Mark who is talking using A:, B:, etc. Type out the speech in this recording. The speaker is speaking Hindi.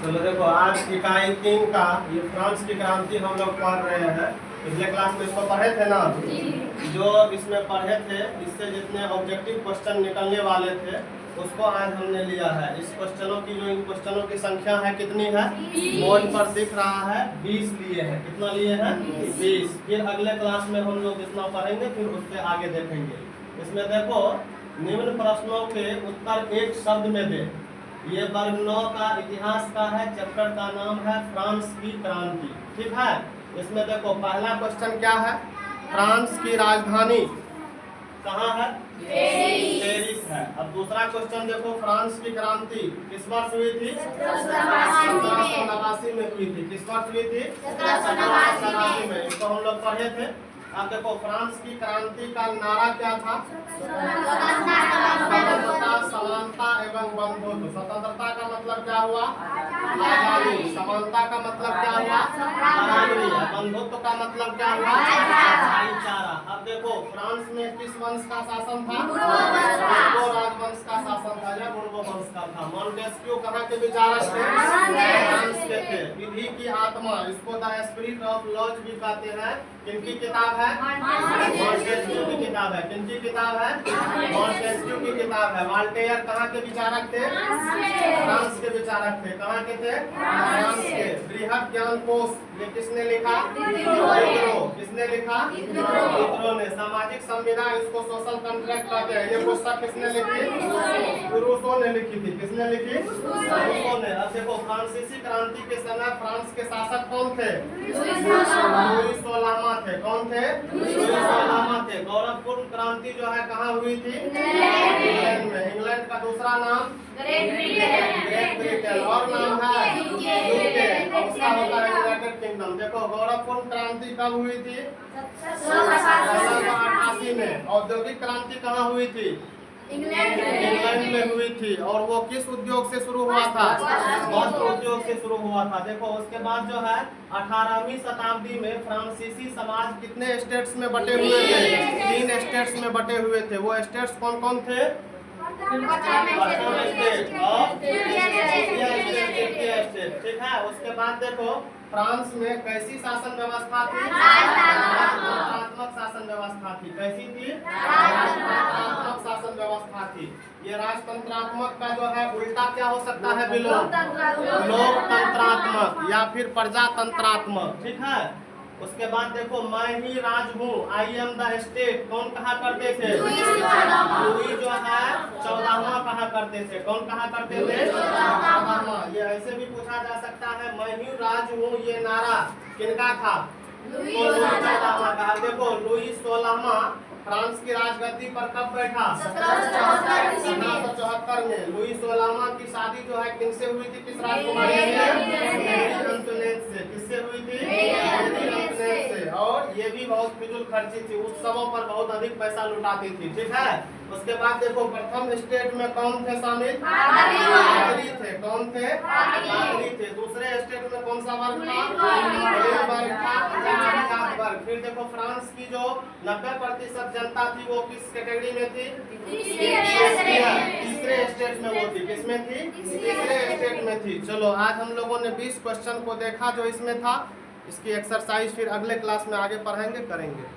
A: चलो देखो, आज इकाई 3 का ये फ्रांस की क्रांति हम लोग पढ़ रहे हैं। पिछले क्लास में इसको पढ़े थे ना, जो इसमें पढ़े थे, इससे जितने ऑब्जेक्टिव क्वेश्चन निकलने वाले थे उसको आज हमने लिया है। इस क्वेश्चनों की जो इन क्वेश्चनों की संख्या है कितनी है, बोर्ड पर दिख रहा है 20 लिए हैं। कितना लिए हैं? 20। फिर अगले क्लास में हम लोग जितना पढ़ेंगे फिर उससे आगे देखेंगे। इसमें देखो, निम्न प्रश्नों के उत्तर एक शब्द में दे। ये वर्ग 9 का इतिहास का है, चैप्टर का नाम है फ्रांस की क्रांति। ठीक है, इसमें देखो पहला क्वेश्चन क्या है, फ्रांस की राजधानी कहाँ है? पेरिस है। अब दूसरा क्वेश्चन देखो, फ्रांस की क्रांति किस वर्ष हुई थी? 1789 में हुई थी। किस वर्ष हुई थी? 1789 में। इसको हम लोग पढ़े थे। अब देखो, फ्रांस की क्रांति का नारा क्या था? स्वतंत्रता, समानता एवं बंधुत्व। स्वतंत्रता का मतलब क्या हुआ? आजादी। समानता का मतलब क्या हुआ? बराबरी। बंधुत्व का मतलब क्या हुआ? भाईचारा। अब देखो, फ्रांस में किस वंश का शासन था? बोर्बो राजवंश का शासन था या बोर्बो वंश का था। मॉन्टेस्क्यू कहाँ के विचारक थे? फ्रांस के थे। विधि की आत्मा, इसको द स्पिरिट ऑफ लॉज भी कहते हैं। किनकी किताब है? मॉन्टेस्क्यू की किताब है। किनकी किताब है? मॉन्टेस्क्यू की किताब है। वॉल्टेयर कहाँ के विचारक थे? फ्रांस के विचारक थे। कहाँ के थे? फ्रांस के। बृहद ज्ञान कोश ये किसने लिखा? दिक्रो। किसने लिखा? दिक्रो ने। सामाजिक संविदा, इसको सोशल कॉन्ट्रैक्ट कहते हैं। ये पुस्तक किसने लिखी? रूसो ने लिखी थी। किसने लिखी? रूसो ने। अब देखो, फ्रांसीसी क्रांति के समय फ्रांस के शासक कौन थे? लुई 16वां थे। कौन थे? लुई 16वां थे। गौरवपूर्ण क्रांति जो है कहाँ हुई थी? इंग्लैंड में। इंग्लैंड का दूसरा नाम ग्रेट ब्रिटेन। और नाम है यूके। उसका होता है यूनाइटेड किंगडम। देखो, गौरवपूर्ण क्रांति कब हुई थी? 1788 में। औद्योगिक क्रांति कहाँ हुई थी? इंग्लैंड में हुई थी। और वो किस उद्योग से शुरू हुआ था? वस्त्र उद्योग से शुरू हुआ था। देखो, उसके बाद जो है 18वीं शताब्दी में फ्रांसीसी समाज कितने स्टेट्स में बटे हुए थे? 3 स्टेट्स में बटे हुए थे। वो स्टेट्स कौन कौन थे? ठीक है। उसके बाद देखो, फ्रांस में कैसी शासन व्यवस्था थी? राजतंत्रात्मक शासन व्यवस्था थी। कैसी थी? राजतंत्रात्मक शासन व्यवस्था थी। ये राजतंत्रात्मक का जो है उल्टा क्या हो सकता है? लोकतंत्रात्मक या फिर प्रजातंत्रात्मक। ठीक है। उसके बाद देखो, मैं ही राज हूँ, आई एम द स्टेट, कौन कहा करते थे? लुई जो है 14वां कहा करते थे। कौन कहा करते थे? 14वां। ये ऐसे भी पूछा जा सकता है, मैं ही राज हूँ, ये नारा किनका था? लुई 14वां का। देखो, लुई 16वां फ्रांस की राजगद्दी पर कब बैठा? 1774 में। लुई 16वां की शादी जो है किनसे हुई थी? किस राजकुमारी से? किससे हुई थी? से। और ये भी बहुत फिजूल खर्ची थी, उत्सवों पर बहुत अधिक पैसा लुटाती थी। ठीक है। उसके बाद देखो, प्रथम स्टेट में कौन थे शामिल? पादरी थे। कौन थे? पादरी थे। दूसरे स्टेट में कौन सा वर्ग था? वर्ग था। वर्ग। फिर देखो, फ्रांस की जो 90% जनता थी वो किस कैटेगरी में थी? तीसरे स्टेट में वो थी। किसमें थी? तीसरे स्टेट में थी। चलो, आज हम लोगों ने 20 क्वेश्चन को देखा जो इसमें था। इसकी एक्सरसाइज फिर अगले क्लास में आगे पढ़ेंगे, करेंगे।